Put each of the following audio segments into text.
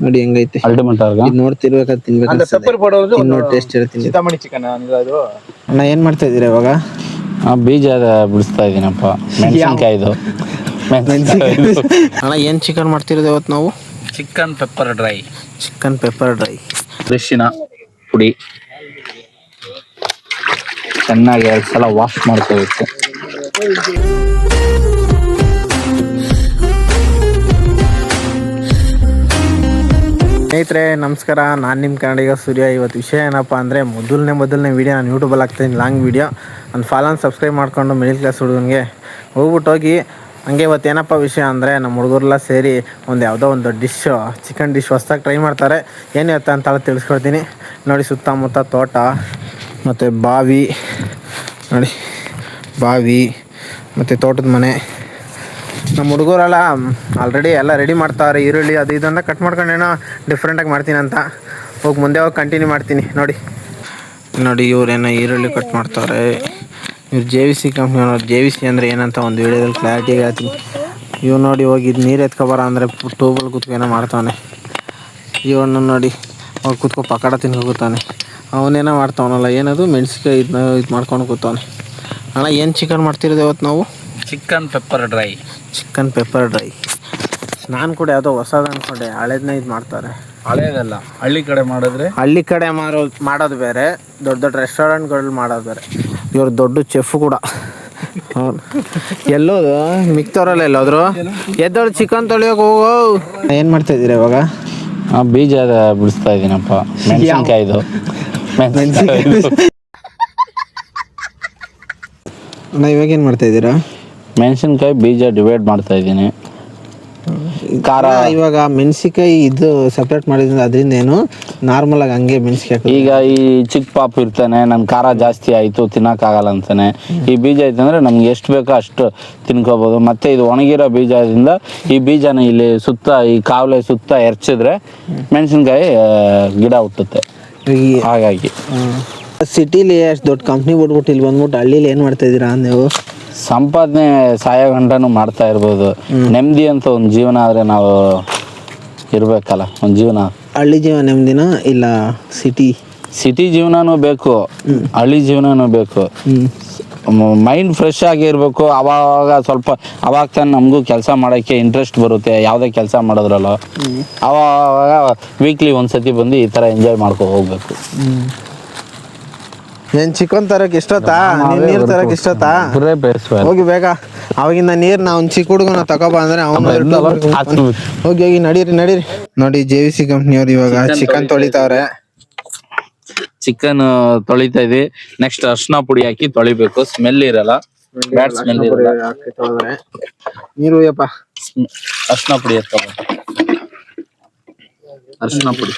ನೋಡಿ ಹೆಂಗೈತೆ ಅಲ್ಟಿಮೇಟ್ ಆಗ ಇದು ನೋಡ್ತಿರ್ಬೇಕಾದ್ರೆ ತಿನ್ಬೇಕು ನೋಡಿ ಟೇಸ್ಟ್ ಇರುತ್ತೆ ಸೀತಾಮಣಿ ಚಿಕನ್ ಅದು ಅಣ್ಣ ಏನ್ ಮಾಡ್ತಾ ಇದೀರಾ ಇವಾಗ ಬೀಜ ಬಿಡಿಸ್ತಾ ಇದೀನಪ್ಪ ಮೆಣಸಿನ್ಕಾಯ್ದು ಅಣ್ಣ ಏನ್ ಚಿಕನ್ ಮಾಡ್ತಿರೋದು ಇವತ್ತು ನಾವು ಚಿಕನ್ ಪೆಪ್ಪರ್ ಡ್ರೈ ಫ್ರೆಶ್ಶಿನ ಪುಡಿ ಚೆನ್ನಾಗಿ 2 ಸಲ ವಾಶ್ ಮಾಡ್ಕೋಬೇಕು. ಸ್ನೇಹಿತರೆ ನಮಸ್ಕಾರ, ನಾನು ನಿಮ್ಮ ಕನ್ನಡಿಗ ಸೂರ್ಯ. ಇವತ್ತು ವಿಷಯ ಏನಪ್ಪ ಅಂದರೆ ಮೊದಲನೇ ವೀಡಿಯೋ ನಾನು ಯೂಟ್ಯೂಬಲ್ಲಿ ಹಾಕ್ತೀನಿ, ಲಾಂಗ್ ವೀಡಿಯೋ. ಒಂದು ಫಾಲೋನ ಸಬ್ಸ್ಕ್ರೈಬ್ ಮಾಡ್ಕೊಂಡು ಮಿಡಲ್ ಕ್ಲಾಸ್ ಹುಡುಗನಿಗೆ ಹೋಗಿ ಹಂಗೆ ಇವತ್ತು ಏನಪ್ಪ ವಿಷಯ ಅಂದರೆ ನಮ್ಮ ಹುಡುಗರೆಲ್ಲ ಸೇರಿ ಯಾವುದೋ ಒಂದು ಚಿಕನ್ ಡಿಶ್ ಹೊಸ್ದಾಗಿ ಟ್ರೈ ಮಾಡ್ತಾರೆ. ಏನು ಇವತ್ತು ಅಂತ ತಿಳಿಸ್ಕೊಡ್ತೀನಿ. ನೋಡಿ ಸುತ್ತಮುತ್ತ ತೋಟ ಮತ್ತು ಬಾವಿ ಮತ್ತು ತೋಟದ ಮನೆ. ನಮ್ಮ ಹುಡುಗರೆಲ್ಲ ಆಲ್ರೆಡಿ ಎಲ್ಲ ರೆಡಿ ಮಾಡ್ತಾವ್ರೆ. ಈರುಳ್ಳಿ ಅದು ಇದನ್ನ ಕಟ್ ಮಾಡ್ಕೊಂಡು ಏನೋ ಡಿಫ್ರೆಂಟಾಗಿ ಮಾಡ್ತೀನಿ ಅಂತ ಮುಂದೆ ಹೋಗಿ ಕಂಟಿನ್ಯೂ ಮಾಡ್ತೀನಿ. ನೋಡಿ ಇವರೇನೋ ಈರುಳ್ಳಿ ಕಟ್ ಮಾಡ್ತಾವ್ರೆ. ಇವ್ರು JVC ಕಂಪ್ನಿಯವ್ರು. JVC ಅಂದರೆ ಏನಂತ ಒಂದು ವಿಡಿಯೋದಲ್ಲಿ ಕ್ಲಾರಿಟಿಗೆ ಹೇಳ್ತೀನಿ. ಇವ್ ನೋಡಿ ಹೋಗಿ ಇದು ನೀರು ಎತ್ಕೊಬಾರ ಅಂದರೆ ಟೂಬಲ್ಲಿ ಕೂತ್ಕೊ ಏನೋ ಮಾಡ್ತಾನೆ. ಇವನ್ನ ನೋಡಿ ಅವ್ರು ಕೂತ್ಕೊ ಪಕೋಡ ತಿನ್ಕೋತಾನೆ. ಅವನೇನೋ ಮಾಡ್ತಾವನಲ್ಲ, ಏನದು ಮೆಣಸಿನ್ಕಾಯಿ ಇದು ಮಾಡ್ಕೊಂಡು ಕೂತವನೆ. ಅಣ್ಣ ಏನು ಚಿಕನ್ ಮಾಡ್ತಿರೋದು ಇವತ್ತು ನಾವು? Chicken pepper dry. ನಾನು ಕೂಡ ಯಾವುದೋ ಹೊಸದು ಅಂದ್ಕೊಂಡೆ, ಹಳೇದನ್ನ ಇದು ಮಾಡ್ತಾರೆ. ಹಳೇದಲ್ಲ, ಹಳ್ಳಿ ಕಡೆ ಮಾಡೋದು ಬೇರೆ, ದೊಡ್ಡ ರೆಸ್ಟೋರೆಂಟ್ಗಳಲ್ಲಿ ಮಾಡೋದು ಬೇರೆ. ಇವ್ರು ದೊಡ್ಡ ಚೆಫ್ ಕೂಡ. ಎಲ್ಲೋದು ಮಿಕ್ತವ್ರಲ್ಲ ಎಲ್ಲೋದ್ರು ಎದ್ದವ್ರು ಚಿಕನ್ ತೊಳಿಯೋಕೆ ಹೋಗೋ. ಏನು ಮಾಡ್ತಾ ಇದ್ದೀರಾ ಇವಾಗ? ಬೀಜ ಬಿಡಿಸ್ತಾ ಇದ್ದೀನಪ್ಪ, ಮೆಣಸಿನ್ಕಾಯ್ದು. ಅಣ್ಣ ಇವಾಗ ಏನು ಮಾಡ್ತಾ ಇದ್ದೀರಾ? ಮೆಣಸಿನ್ಕಾಯಿ ಬೀಜ ಡಿವೈಡ್ ಮಾಡ್ತಾ ಇದ್ದೀನಿ. ಖಾರ ಇವಾಗ ಮೆಣಸಿನ್ಕಾಯಿ ಇದು ಸಪ್ರೇಟ್ ಮಾಡಿದ್ರೆ ಅದರಿಂದ ಏನು ನಾರ್ಮಲ್ ಆಗಿ ಹಂಗೆ ಮೆಣಸಿನ್ಕಾಯಿ. ಈಗ ಈ ಚಿಕ್ಕ ಪಾಪ ಇರ್ತಾನೆ, ನನ್ನ ಖಾರ ಜಾಸ್ತಿ ಆಯಿತು ತಿನ್ನೋಕ್ಕಾಗಲ್ಲ ಅಂತಾನೆ. ಈ ಬೀಜ ಐತಂದ್ರೆ ನಮ್ಗೆ ಎಷ್ಟು ಬೇಕೋ ಅಷ್ಟು ತಿನ್ಕೋಬೋದು. ಮತ್ತು ಇದು ಒಣಗಿರೋ ಬೀಜದಿಂದ ಈ ಬೀಜನ ಇಲ್ಲಿ ಈ ಕಾವಲೆ ಸುತ್ತ ಎರ್ಚಿದ್ರೆ ಮೆಣಸಿನ್ಕಾಯಿ ಗಿಡ ಹುಟ್ಟುತ್ತೆ. ಹಾಗಾಗಿ ಸಿಟಿಲಿ ಅಷ್ಟು ದೊಡ್ಡ ಕಂಪ್ನಿ ಬಿಟ್ಬಿಟ್ಟು ಇಲ್ಲಿ ಬಂದ್ಬಿಟ್ಟು ಹಳ್ಳಿಲಿ ಏನು ಮಾಡ್ತಾ ಇದ್ದೀರಾ ನೀವು? ಸಂಪಾದನೆ ಸಾಯೋ ಗಂಟನೂ ಮಾಡ್ತಾ ಇರ್ಬೋದು. ನೆಮ್ಮದಿ ಅಂತ ಒಂದು ಜೀವನ ಆದರೆ ನಾವು ಇರಬೇಕಲ್ಲ. ಒಂದು ಜೀವನ, ಹಳ್ಳಿ ಜೀವನ ನೆಮ್ಮದಿನ ಇಲ್ಲ ಸಿಟಿ ಜೀವನನೂ ಬೇಕು, ಹಳ್ಳಿ ಜೀವನನೂ ಬೇಕು. ಮೈಂಡ್ ಫ್ರೆಶ್ ಆಗಿರ್ಬೇಕು. ಅವಾಗ ತಾನು ನಮಗೂ ಕೆಲಸ ಮಾಡೋಕ್ಕೆ ಇಂಟ್ರೆಸ್ಟ್ ಬರುತ್ತೆ. ಯಾವುದೇ ಕೆಲಸ ಮಾಡಿದ್ರಲ್ಲ ಅವಾಗ ವೀಕ್ಲಿ ಒಂದ್ಸತಿ ಬಂದು ಈ ಥರ ಎಂಜಾಯ್ ಮಾಡ್ಕೊ ಹೋಗ್ಬೇಕು. ಏನ್ ಚಿಕನ್ ತರಕ್ ಇಷ್ಟೊತ್ತಾ? ನೀರ್ ತರಕ್ ಇಷ್ಟೊತ್ತಾ? ಹೋಗಿ ಬೇಗ. ಅವಾಗಿಂದ ನೀರ್ ನಾ ಒಂದ್ ಚಿಕ್ಕ ಹುಡುಗನ ತಗೋಬ ಅಂದ್ರೆ ಹೋಗಿ ನಡೀರಿ. ನೋಡಿ JVC ಕಂಪ್ನಿಯವ್ರು ಇವಾಗ ಚಿಕನ್ ತೊಳಿತಾವ್ರೆ. ಚಿಕನ್ ತೊಳಿತಾ ಇದ್ವಿ. ನೆಕ್ಸ್ಟ್ ಅರ್ಶಿನ ಪುಡಿ ಹಾಕಿ ತೊಳಿಬೇಕು. ಸ್ಮೆಲ್ ಇರಲ್ಲ, ಬ್ಯಾಡ್ ಸ್ಮೆಲ್ ಇರಲ್ಲ. ನೀರು ಯಪ್ಪ, ಅರ್ಶಿನ ಪುಡಿ ಅರ್ಶಿನ ಪುಡಿ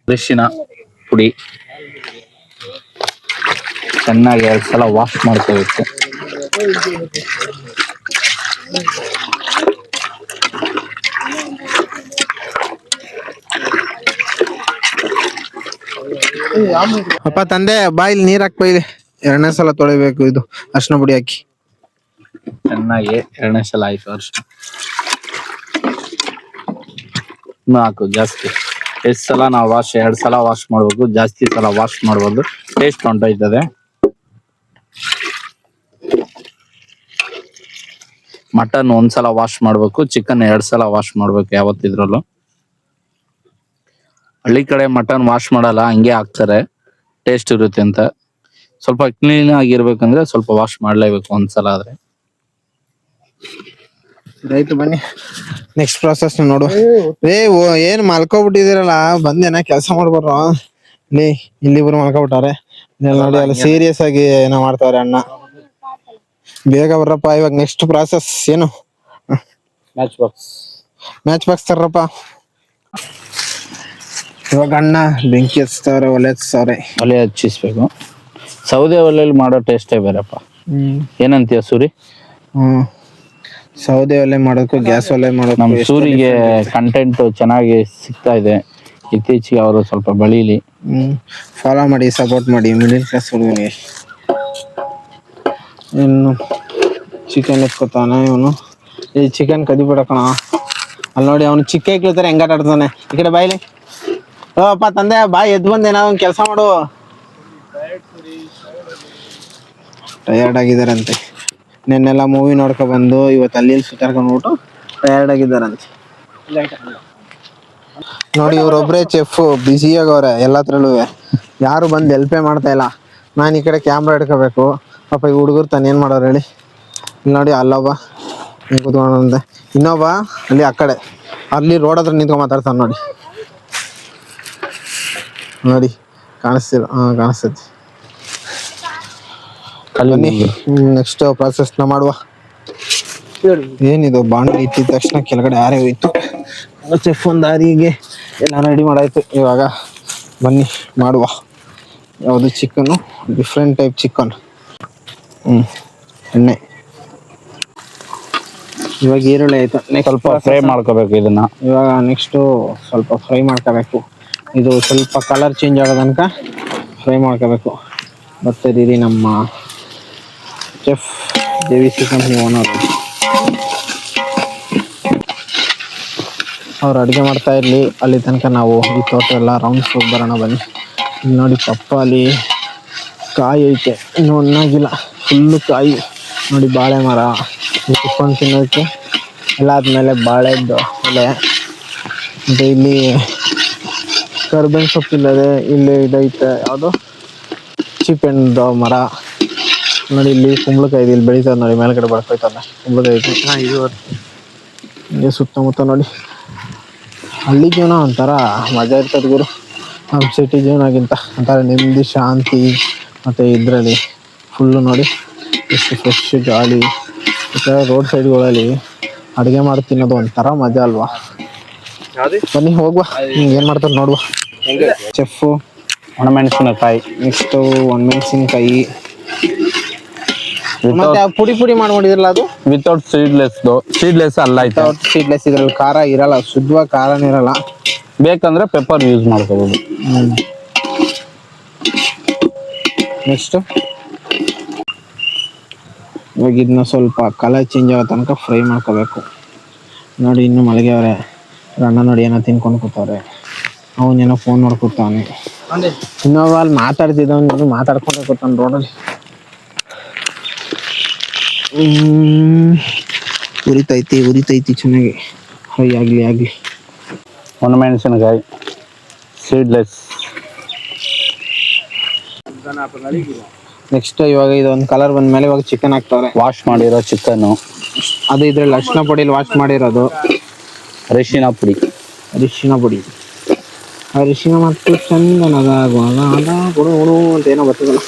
ಫ್ರೆಶ್ಶಿನ ಪುಡಿ ಚೆನ್ನಾಗಿ 2 ಸಲ ವಾಶ್ ಮಾಡ್ಕೋಬೇಕು. ಅಪ್ಪ ತಂದೆ ಬಾಯಿಲ್ ನೀರ್ ಹಾಕ್ ಬೈಲಿ. 2ನೇ ಸಲ ತೊಳಿಬೇಕು. ಇದು ಅರ್ಶಿನ ಪುಡಿ ಹಾಕಿ ಚೆನ್ನಾಗಿ 2ನೇ ಸಲ ಆಯ್ತು. ಅರ್ಶಿನ ಹಾಕು ಜಾಸ್ತಿ. ಎಷ್ಟು ಸಲ ನಾವು 2 ಸಲ ವಾಶ್ ಮಾಡ್ಬೇಕು, ಜಾಸ್ತಿ ಸಲ ವಾಶ್ ಮಾಡ್ಬೋದು. ಟೇಸ್ಟ್ ಹೊಂಟೋಯ್ತದೆ. ಮಟನ್ 1 ಸಲ ವಾಶ್ ಮಾಡ್ಬೇಕು, ಚಿಕನ್ 2 ಸಲ ವಾಶ್ ಮಾಡ್ಬೇಕು ಯಾವತ್ತಿದ್ರಲ್ಲೂ. ಹಳ್ಳಿ ಕಡೆ ಮಟನ್ ವಾಶ್ ಮಾಡಲ್ಲ, ಹಂಗೆ ಹಾಕ್ತಾರೆ ಟೇಸ್ಟ್ ಇರುತ್ತೆ ಅಂತ. ಸ್ವಲ್ಪ ಕ್ಲೀನ್ ಆಗಿರ್ಬೇಕಂದ್ರೆ ಸ್ವಲ್ಪ ವಾಶ್ ಮಾಡ್ಲೇಬೇಕು 1 ಸಲ ಆದ್ರೆ. ರೈತ ಬನ್ನಿ, ನೆಕ್ಸ್ಟ್ ಪ್ರಾಸೆಸ್ ನೋಡು. ಏನ್ ಮಲ್ಕೊಬಿಟ್ಟಿದಿರಲ್ಲ, ಬಂದೇನ ಕೆಲಸ ಮಾಡ್ಬಾರ. ಇಲ್ಲಿಬ್ರು ಮಲ್ಕೊಬಿಟ್ಟಾರೆ ನೋಡಿ. ಅಲ್ಲಿ ಸೀರಿಯಸ್ ಆಗಿ ಏನೋ ಮಾಡ್ತಾವ್ರೆ ಅಣ್ಣ. ಬೇಗ ಬರ್ರಪ್ಪ. ಇವಾಗ ನೆಕ್ಸ್ಟ್ ಪ್ರಾಸೆಸ್ ಏನು? ಮ್ಯಾಚ್ ಬಾಕ್ಸ್ ತರ್ರಪ್ಪ. ಇವಾಗ ಅಣ್ಣ ಬೆಂಕಿ ಹಚ್ತಾವ್ರೆ, ಒಲೆ ಹಚ್ಚಿಸ್ಬೇಕು. ಸೌದೆ ಒಲೆಯಲ್ಲಿ ಮಾಡೋ ಟೇಸ್ಟೇ ಬೇರೆಪ್ಪ. ಏನಂತೀಯ ಸೂರಿ? ಸೌದೆ ಒಲೆ ಮಾಡೋದಕ್ಕೂ ಗ್ಯಾಸ್ ಒಲೆ ಮಾಡೋದಕ್ಕೂ ನಮ್ಮ ಸೂರಿಗೆ ಕಂಟೆಂಟ್ ಚೆನ್ನಾಗಿ ಸಿಗ್ತಾ ಇದೆ. ಇತ್ತೀಚೆಗೆ ಅವರು ಸ್ವಲ್ಪ ಬೆಳೀಲಿ. ಫಾಲೋ ಮಾಡಿ, ಸಪೋರ್ಟ್ ಮಾಡಿ ಮಿಡಲ್ ಕ್ಲಾಸ್ ಹುಡುಗನಿಗೆ. ಇನ್ನು ಚಿಕನ್ ಎತ್ಕೋತಾನೆ ಇವನು. ಈ ಚಿಕನ್ ಕದಿ ಬಿಡಕಣ. ಅಲ್ಲಿ ನೋಡಿ ಅವ್ನು ಚಿಕ್ಕ ಇಕ್ಳತಾರೆ ಹೆಂಗಾಟ ಆಡ್ತಾನೆ. ಈ ಕಡೆ ಬಾಯ್ಲಿ. ಓ ಅಪ್ಪ ತಂದೆ ಬಾಯ್ ಎದ್ದು ಬಂದು ಏನಾದ್ರು ಒಂದು ಕೆಲಸ ಮಾಡು. ಟಯರ್ಡ್ ಆಗಿದಾರಂತೆ. ನೆನ್ನೆಲ್ಲ ಮೂವಿ ನೋಡ್ಕೊ ಬಂದು ಇವತ್ತು ಅಲ್ಲಿ ಸುತ್ತಾಡ್ಕೊಂಡ್ಬಿಟ್ಟು ಟಯರ್ಡ್ ಆಗಿದಾರಂತೆ. ನೋಡಿ ಇವ್ರೊಬ್ರೇ ಚೆಫ್ ಬ್ಯುಸಿ ಆಗವ್ರೆ ಎಲ್ಲತ್ರಲ್ಲೂ. ಯಾರು ಬಂದು ಹೆಲ್ಪೇ ಮಾಡ್ತಾ ಇಲ್ಲ. ನಾನು ಈ ಕಡೆ ಕ್ಯಾಮ್ರಾ ಹಿಡ್ಕೋಬೇಕು. ಪಾಪ ಈ ಹುಡುಗರು ತಾನು ಏನು ಮಾಡೋರು ಹೇಳಿ. ಇಲ್ಲಿ ನೋಡಿ ಅಲ್ಲೊಬ್ಬ ಹಿಂಗೆ ಕೂತ್ಕೊಂಡಂತೆ, ಇನ್ನೊಬ್ಬ ಅಲ್ಲಿ ಆ ಕಡೆ ಅಲ್ಲಿ ರೋಡ್ ಹತ್ರ ನಿಂತ್ಕೊಂಡು ಮಾತಾಡ್ತಾನೆ ನೋಡಿ. ನೋಡಿ ಕಾಣಿಸ್ತಿಲ್ಲ? ಹಾಂ ಕಾಣಿಸ್ತೈತಿ. ಬನ್ನಿ ನೆಕ್ಸ್ಟ್ ಪ್ರಾಸೆಸ್ನ ಮಾಡುವ. ಏನಿದು ಬಾಣಲಿ ಇಟ್ಟಿದ ತಕ್ಷಣ ಕೆಳಗಡೆ ಆರೇ ಹೋಯ್ತು. ಚೆಫ್ ಒಂದು ದಾರಿಗೆ ಎಲ್ಲ ರೆಡಿ ಮಾಡಾಯ್ತು. ಇವಾಗ ಬನ್ನಿ ಮಾಡುವ. ಯಾವುದು ಚಿಕನ್ನು, ಡಿಫ್ರೆಂಟ್ ಟೈಪ್ ಚಿಕನ್. ಎಣ್ಣೆ ಇವಾಗ ಈರುಳ್ಳಿ ಆಯ್ತು. ನೆಕ್ಸ್ಟ್ ಸ್ವಲ್ಪ ಫ್ರೈ ಮಾಡ್ಕೋಬೇಕು ಇದನ್ನ. ಇವಾಗ ನೆಕ್ಸ್ಟು ಸ್ವಲ್ಪ ಫ್ರೈ ಮಾಡ್ಕೋಬೇಕು. ಇದು ಸ್ವಲ್ಪ ಕಲರ್ ಚೇಂಜ್ ಆಗೋ ತನಕ ಫ್ರೈ ಮಾಡ್ಕೋಬೇಕು. ಬರ್ತಾಯಿದ್ದೀರಿ ನಮ್ಮ ಚೆಫ್ JVC ಕಂಪ್ನಿ ಓನರ್. ಅವ್ರು ಅಡುಗೆ ಮಾಡ್ತಾ ಇರಲಿ, ಅಲ್ಲಿ ತನಕ ನಾವು ಈ ತೋಟ ಎಲ್ಲ ರೌಂಡ್ಸ್ ಹೋಗಿ ಬರೋಣ ಬನ್ನಿ. ಇಲ್ಲಿ ನೋಡಿ ಪಪ್ಪಾಲಿ ಕಾಯಿ ಐತೆ, ಇನ್ನೂ ಒಣಗಿಲ್ಲ, ಫುಲ್ಲು ಕಾಯಿ ನೋಡಿ. ಬಾಳೆ ಮರ ಕುತ್ಕೊಂಡು ತಿನ್ನೋದಕ್ಕೆ ಎಲ್ಲ ಆದಮೇಲೆ ಬಾಳೆದ್ದು ಎಲೆ. ಮತ್ತು ಇಲ್ಲಿ ಕರ್ಬೇವಿನ ಸೊಪ್ಪಿಲ್ಲದೆ ಇಲ್ಲಿ ಇದೈತೆ, ಯಾವುದು ಚೀಪೆಣ್ಣು ಮರ ನೋಡಿ. ಇಲ್ಲಿ ಕುಂಬಳಕಾಯಿ ಇದೆ, ಇಲ್ಲಿ ಬೆಳೀತದೆ ನೋಡಿ, ಮೇಲ್ಗಡೆ ಬೆಳ್ಕೊಯ್ತದೆ ಕುಂಬಳಕಾಯಿ ಐತೆ. ಇದು ಸುತ್ತಮುತ್ತ ನೋಡಿ. ಹಳ್ಳಿ ಜೀವನ ಒಂಥರ ಮಜಾ ಇರ್ತದೆ ಗುರು, ನಮ್ಮ ಸಿಟಿ ಜೀವನಗಿಂತ. ಒಂಥರ ನೆಮ್ಮದಿ, ಶಾಂತಿ. ಮತ್ತು ಇದರಲ್ಲಿ ಫುಲ್ಲು ನೋಡಿ ಎಷ್ಟು ಫ್ರೆಶ್ ಗಾಳಿ. ಈ ಥರ ರೋಡ್ ಸೈಡ್ಗಳಲ್ಲಿ ಅಡುಗೆ ಮಾಡಿ ತಿನ್ನೋದು ಒಂಥರ ಮಜಾ ಅಲ್ವಾ? ಬನ್ನಿ ಹೋಗುವ, ಏನು ಮಾಡ್ತಾರೆ ನೋಡುವ. ಚೆಫು ಒಣಮೆಣಸಿನಕಾಯಿ, ನೆಕ್ಸ್ಟು ಒಣಮೆಣಸಿನ್ಕಾಯಿ. ಮತ್ತೆ ಪುಡಿ ಪುಡಿ ಮಾಡ್ಕೊಂಡಿದ್ರಲ್ಲ ಅದು ವಿತೌಟ್ ಸೀಡ್ಲೆಸ್ ಅಲ್ಲ ಆಯ್ತಾ? ಸೀಡ್ಲೆಸ್. ಇದ್ರಲ್ಲಿ ಖಾರ ಇರಲ್ಲ, ಶುದ್ಧವಾಗಿ ಖಾರನೇ ಇರಲ್ಲ. ಬೇಕಂದ್ರೆ ಪೆಪ್ಪರ್ ಯೂಸ್ ಮಾಡ್ಕೋಬಹುದು. ನೆಕ್ಸ್ಟ್ ಇವಾಗ ಇದನ್ನ ಸ್ವಲ್ಪ ಕಲರ್ ಚೇಂಜ್ ಆಗೋ ತನಕ ಫ್ರೈ ಮಾಡ್ಕೋಬೇಕು. ನೋಡಿ ಇನ್ನೂ ಮಲಗ್ಯವ್ರೆ. ಅಣ್ಣ ನೋಡಿ ಏನೋ ತಿನ್ಕೊಂಡು ಕೂತವ್ರೆ. ಅವನೇನೋ ಫೋನ್ ನೋಡ್ಕೊತಾವನೆ. ಇನ್ನೊಬ್ಬ ಅಲ್ಲಿ ಮಾತಾಡ್ತಿದ್ದವನು ಮಾತಾಡ್ಕೊಂಡೆ ಕೂತಾನೆ ರೋಡಲ್ಲಿ. ಉರಿತೈತಿ ಚೆನ್ನಾಗಿ. ಫ್ರೈ ಆಗಲಿ. ಒಣಮೆಣಸಿನಕಾಯಿ ಸೀಡ್ಲೆಸ್. ನೆಕ್ಸ್ಟ್ ಇವಾಗ ಇದೊಂದು ಕಲರ್ ಬಂದ್ಮೇಲೆ ಇವಾಗ ಚಿಕನ್ ಹಾಕ್ತವ್ರೆ. ವಾಶ್ ಮಾಡಿರೋ ಚಿಕನ್ನು, ಅದು ಇದ್ರಲ್ಲಿ ಅರಿಶಿನ ಪುಡಿಲಿ ವಾಶ್ ಮಾಡಿರೋದು. ಅರಿಶಿನ ಪುಡಿ ಅರಿಶಿನ ಮತ್ತು ಚಂದನದ ಗುಣ ಅಂತ ಏನೋ ಬರ್ತದಲ್ಲ.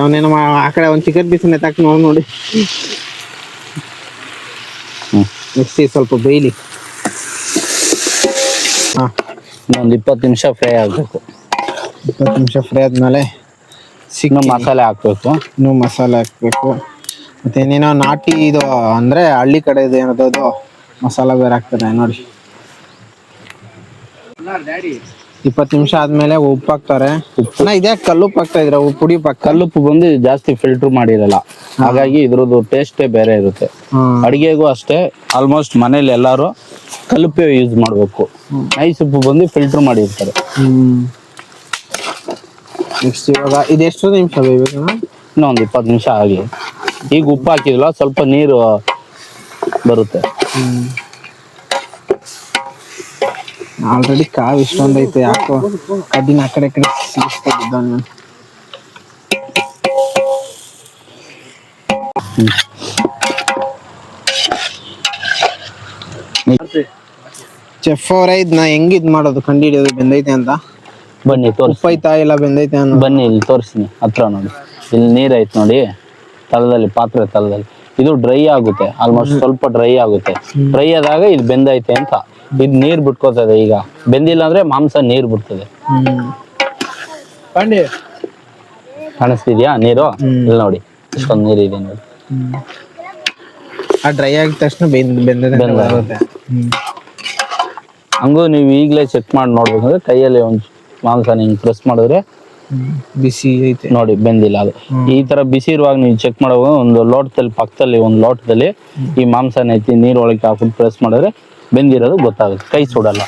ಅವನೇನೋ ಆ ಕಡೆ ಒಂದು ಚಿಕನ್ ಪೀಸ್ ಎತ್ತಾಕಿ ನೋಡಿ. ನೆಕ್ಸ್ಟ್ ಸ್ವಲ್ಪ ಬೇಯ್ಲಿ. ಹಾಂ, ಇನ್ನೊಂದು 20 ನಿಮಿಷ ಫ್ರೈ ಆಗಬೇಕು. 20 ನಿಮಿಷ ಫ್ರೈ ಆದಮೇಲೆ ಇನ್ನೂ ಮಸಾಲೆ ಹಾಕಬೇಕು. ಮತ್ತು ಏನೇನೋ ನಾಟಿ ಇದು ಅಂದರೆ ಹಳ್ಳಿ ಕಡೆ ಇದು ಏನದು ಮಸಾಲ ಬೇರೆ ಹಾಕ್ತಾರೆ ನೋಡಿ. 20 ನಿಮಿಷ ಆದ್ಮೇಲೆ ಉಪ್ಪು ಹಾಕ್ತಾರೆ. ಇದೇ ಕಲ್ಲುಪ್ಪು ಹಾಕ್ತಾ ಇದ್ರ? ಪುಡಿ ಕಲ್ಲುಪ್ಪು ಬಂದು ಜಾಸ್ತಿ ಫಿಲ್ಟರ್ ಮಾಡಿರಲ್ಲ, ಹಾಗಾಗಿ ಇದ್ರದ್ದು ಟೇಸ್ಟೇ ಬೇರೆ ಇರುತ್ತೆ. ಅಡಿಗೆಗೂ ಅಷ್ಟೇ, ಆಲ್ಮೋಸ್ಟ್ ಮನೇಲಿ ಎಲ್ಲರೂ ಕಲ್ಲುಪ್ಪೆ ಯೂಸ್ ಮಾಡಬೇಕು. ನೈಸ್ ಉಪ್ಪು ಬಂದು ಫಿಲ್ಟರ್ ಮಾಡಿರ್ತಾರೆ. ನೆಕ್ಸ್ಟ್ ಇವಾಗ ಇದೆಷ್ಟು ನಿಮಿಷ ಬೇಯಬೇಕು? ಇನ್ನೊಂದು 20 ನಿಮಿಷ ಆಗಲಿ. ಈಗ ಉಪ್ಪು ಹಾಕಿದ್ಲ ಸ್ವಲ್ಪ ನೀರು ಬರುತ್ತೆ. ಆಲ್ರೆಡಿ ಕಾವು ಇಷ್ಟೊಂದೈತೆ, ಯಾಕೋ ಕಡ್ಡಿನ ಆ ಕಡೆ ಸಿಗಿಸ್ತಾ ಇದ್ದಾನೆ. ಚೆಫ್ ಅವರೇ ಇದನ್ನ ಹೆಂಗ್ ಇದ್ ಮಾಡೋದು ಕಂಡು ಹಿಡಿಯೋದು ಬೆಂದೈತೆ ಅಂತ? ಬನ್ನಿ ಉಪ್ಪೈತಾ ಇಲ್ಲ ಬೆಂದೈತೆ ಅನ್ನೋ. ಬನ್ನಿ ಇಲ್ಲಿ ತೋರಿಸ್ತೀನಿ, ಹತ್ರ ನೋಡಿ. ಇಲ್ಲಿ ನೀರ್ ಐತೆ ನೋಡಿ ತಳದಲ್ಲಿ, ಪಾತ್ರೆ ತಳದಲ್ಲಿ. ಇದು ಡ್ರೈ ಆಗುತ್ತೆ, ಆಲ್ಮೋಸ್ಟ್ ಸ್ವಲ್ಪ ಡ್ರೈ ಆಗುತ್ತೆ. ಡ್ರೈ ಆದಾಗ ಇದು ಬೆಂದೈತೆ ಅಂತ. ಇದು ನೀರ್ ಬಿಟ್ಕೋತದೆ. ಈಗ ಬೆಂದಿಲ್ಲ ಅಂದ್ರೆ ಮಾಂಸ ನೀರ್ ಬಿಡ್ತದೆ. ಕಾಣಿಸ್ತಿದ್ಯಾ ನೀರು? ಇಲ್ಲಿ ನೋಡಿ ಇಷ್ಟೊಂದು ನೀರು ಇದೆ ನೋಡಿ. ಆ ಡ್ರೈ ಆಗಿದ ತಕ್ಷಣ ಬೆಂದಿದೆ. ಹಂಗೂ ನೀವು ಈಗಲೇ ಚೆಕ್ ಮಾಡಿ ನೋಡ್ಬೇಕಂದ್ರೆ ಕೈಯಲ್ಲಿ ಒಂದು ಮಾಂಸ ಹಿಂಗೆ ಪ್ರೆಸ್ ಮಾಡಿದ್ರೆ ಬಿಸಿ ಐತೆ ನೋಡಿ ಬೆಂದಿಲ್ಲ ಅದು. ಈ ತರ ಬಿಸಿ ಇರುವಾಗ ನೀವು ಚೆಕ್ ಮಾಡುವಾಗ ಒಂದು ಲೋಟದಲ್ಲಿ ಪಕ್ಕದಲ್ಲಿ ಒಂದು ಲೋಟದಲ್ಲಿ ಈ ಮಾಂಸನ ಐತಿ ನೀರ್ ಒಳಗೆ ಹಾಕ್ಬಿಟ್ಟು ಪ್ರೆಸ್ ಮಾಡಿದ್ರೆ ಬೆಂದಿರೋದು ಗೊತ್ತಾಗುತ್ತೆ, ಕೈ ಸುಡಲ್ಲ.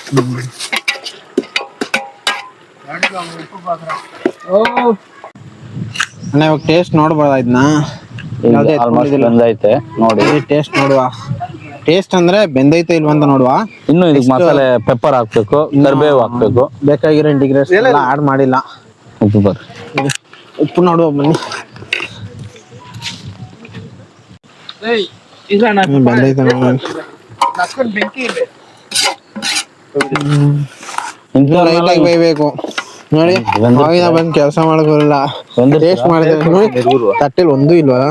ಅಣ್ಣ ಇವಾಗ ಟೇಸ್ಟ್ ನೋಡ್ಬೋದಾ ಇದನ್ನ? ಆಲ್ಮೋಸ್ಟ್ ಬೆಂದೈತೆ ನೋಡಿ. ಟೇಸ್ಟ್ ನೋಡುವ, ಟೇಸ್ಟ್ ಅಂದ್ರೆ ಬೆಂದೈತೆ ಇಲ್ವಾ ಅಂತ ನೋಡುವ. ಇನ್ನು ಇದಕ್ಕೆ ಮಸಾಲೆ ಪೆಪ್ಪರ್ ಹಾಕ್ಬೇಕು, ಕರಿಬೇವು ಹಾಕ್ಬೇಕು, ಬೇಕಾಗಿರೋ ಇಂಟಿಗ್ರೇಟ್ಸ್ ಎಲ್ಲ ಆಡ್ ಮಾಡಿಲ್ಲ. ಉಪ್ಪು ಬರ್ರಿ, ಉಪ್ಪು ನೋಡುವ ಬನ್ನಿ. ಬೆಂದೈತೆ ಲೈಟ್ ಆಗಿ ಬೇಯಬೇಕು ನೋಡಿ. ಅವಾಗಿನ ಬಂದು ಕೆಲಸ ಮಾಡೋದಿಲ್ಲ, ಟೇಸ್ಟ್ ಮಾಡಿದ್ರೆ ತಟ್ಟೆಲಿ ಒಂದೂ ಇಲ್ವಾ?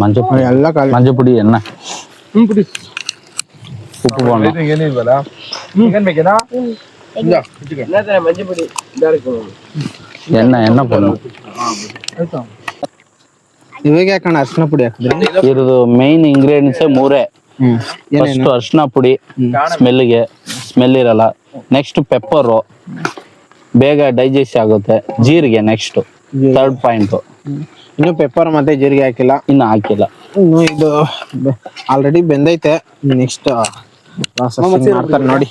ಮಂಜು ಎಲ್ಲ ಖಾಲಿ. ಮಂಜು ಪುಡಿ ಎಣ್ಣ ಉಪ್ಪು ಬಣ್ಣ ಎಣ್ಣ ಬಣ್ಣ. ಇವಾಗ ಯಾಕಣ್ಣ ಅರ್ಶಿನ ಪುಡಿ ಹಾಕಿದ್ರಿ? ಇರೋದು ಮೇನ್ ಇಂಗ್ರೀಡಿಯೆಂಟ್ಸ್ ಮೂರೇ. ಫಸ್ಟ್ ಅರ್ಶಿನ ಪುಡಿ ಸ್ಮೆಲ್ಗೆ, ಸ್ಮೆಲ್ ಇರಲ್ಲ. ನೆಕ್ಸ್ಟ್ ಪೆಪ್ಪರು, ಬೇಗ ಡೈಜೆಸ್ಟ್ ಆಗುತ್ತೆ. ಜೀರಿಗೆ ನೆಕ್ಸ್ಟ್ ಥರ್ಡ್ ಪಾಯಿಂಟ್. ಇನ್ನು ಪೆಪ್ಪರ್ ಮತ್ತೆ ಜೀರಿಗೆ ಹಾಕಿಲ್ಲ, ಇನ್ನು ಹಾಕಿಲ್ಲ. ಇನ್ನು ಇದು ಆಲ್ರೆಡಿ ಬೆಂದೈತೆ. ನೆಕ್ಸ್ಟ್ ಮಾಡ್ತಾರೆ ನೋಡಿ.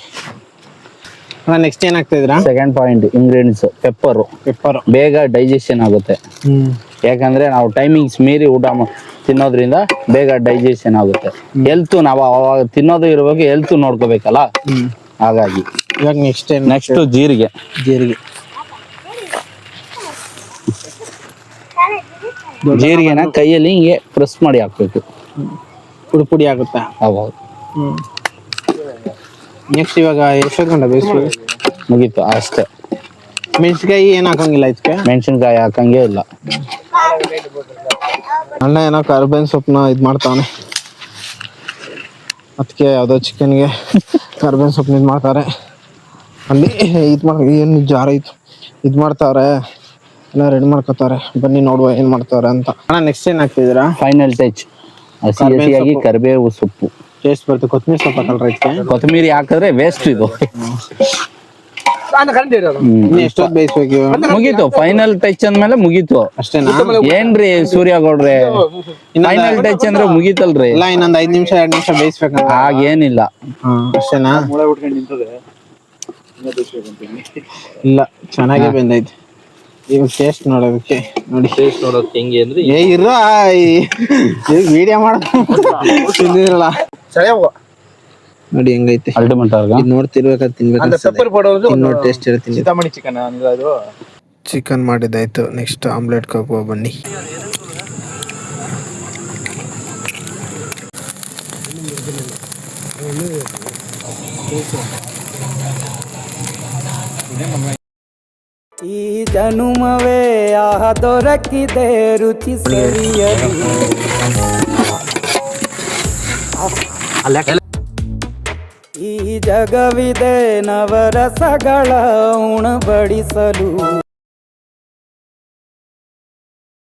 ನೆಕ್ಸ್ಟ್ ಏನ್ ಹಾಕ್ತಾ ಇದ್ದೀರಾ? Second point ingredients pepper. ಬೇಗ ಡೈಜೆಷನ್ ಆಗುತ್ತೆ. ಯಾಕಂದ್ರೆ ನಾವು ಟೈಮಿಂಗ್ಸ್ ಮೀರಿ ಊಟ ತಿನ್ನೋದ್ರಿಂದ ಬೇಗ ಡೈಜೆಷನ್ ಆಗುತ್ತೆ. ಹೆಲ್ತ್ ನಾವು ಅವಾಗ ತಿನ್ನೋದು ಇರುವಾಗ ಹೆಲ್ತ್ ನೋಡ್ಕೋಬೇಕಲ್ಲ, ಹಾಗಾಗಿ. ಇವಾಗ ನೆಕ್ಸ್ಟ್ ಜೀರಿಗೆ. ಜೀರಿಗೆನ ಕೈಯಲ್ಲಿ ಹಿಂಗೆ ಪ್ರೆಸ್ ಮಾಡಿ ಹಾಕ್ಬೇಕು, ಪುಡಿ ಪುಡಿ ಆಗುತ್ತೆ ಅವಾಗ. ನೆಕ್ಸ್ಟ್ ಇವಾಗ ಎಷ್ಟೊತ್ತು ಗಂಟೆ ಬೇಯಿಸ್ಬೇಕು? ಮುಗೀತು ಅಷ್ಟೇ. ಮೆಣಸಿನ್ಕಾಯಿ ಏನ್ ಹಾಕಂಗಿಲ್ಲ ಇದಕ್ಕೆ? ಮೆಣಸಿನ್ಕಾಯಿ ಹಾಕಂಗೆ ಇಲ್ಲ. ಅಣ್ಣ ಏನೋ ಕರ್ಬೇವಿನ ಸೊಪ್ಪನ್ನ ಇದ್ ಮಾಡ್ತಾವನೆ, ಅದಕ್ಕೆ ಯಾವ್ದೋ ಚಿಕನ್ಗೆ ಕರ್ಬೇವಿನ ಸೊಪ್ಪನ್ನ ಇದ್ ಮಾಡ್ತಾರೆ. ಅಲ್ಲಿ ಏನು ಜಾರ ಇತ್ತು ಇದ್ ಮಾಡ್ತಾವ್ರೆ, ಎಲ್ಲ ರೆಡಿ ಮಾಡ್ಕೋತಾರೆ. ಬನ್ನಿ ನೋಡುವ ಏನ್ ಮಾಡ್ತಾವ್ರೆ ಅಂತ. ಅಣ್ಣ ನೆಕ್ಸ್ಟ್ ಏನ್ ಹಾಕ್ತಿದ್ದೀರಾ? ಫೈನಲ್ ಟಚ್ ಹಸಿಯಾಗಿ ಕರಿಬೇವು ಸೊಪ್ಪು. ಟೇಸ್ಟ್ ಬರುತ್ತೆ. ಕೊತ್ತಂಬರಿ ಸೊಪ್ಪು ಹಾಕಲ್ರ ಇದಕ್ಕೆ? ಕೊತ್ತಂಬರಿ ಹಾಕಿದ್ರೆ ವೇಸ್ಟ್ ಇದು. ಎಷ್ಟೊತ್ತು ಬೇಯಿಸ್ಬೇಕು? ಮುಗೀತು. ಫೈನಲ್ ಟಚ್ ಅಂದ್ಮೇಲೆ ಮುಗೀತು ಅಷ್ಟೇನಾ? ಏನ್ರಿ ಸೂರ್ಯ ಗೌಡ್ರೆ, ಫೈನಲ್ ಟಚ್ ಅಂದ್ರೆ ಮುಗೀತಲ್ರಿ? ಇಲ್ಲ, ಇನ್ನೊಂದ್ 5 ನಿಮಿಷ 2 ನಿಮಿಷ ಬೇಯಿಸ್ಬೇಕಂತ. ಹಾಗೇನಿಲ್ಲ. ಅಷ್ಟೇನಾ? ಇಲ್ಲ, ಚೆನ್ನಾಗೇ ಬೆಂದೈತೆ. ಇವಾಗ ಟೇಸ್ಟ್ ನೋಡೋದಕ್ಕೆ ನೋಡಿ. ಟೇಸ್ಟ್ ನೋಡೋಕೆ ಹೆಂಗೆ ಅಂದ್ರೆ ವಿಡಿಯೋ ಮಾಡೋದಿರಲ್ಲ ನೋಡಿ ಹೆಂಗೈತೆ. ಅಲ್ಟಿಮೇಟ್ ನೋಡ್ತಿರ್ಬೇಕಾದ್ರೆ ತಿನ್ಬೇಕು. ಟೇಸ್ಟ್ ಹೇಳ್ತೀನಿ. ಚಿಕನ್ ಮಾಡಿದ್ದಾಯ್ತು. ನೆಕ್ಸ್ಟ್ ಆಮ್ಲೆಟ್ ಹಾಕುವ ಬನ್ನಿ. ಈ ಜನುಮವೇ ಆಹ ದೊರಕಿದೆ ರುಚಿ ಸರಿಯದು. ಈ ಜಗವಿದೆ ನವರಸಗಳ ಉಣಬಡಿಸಲು.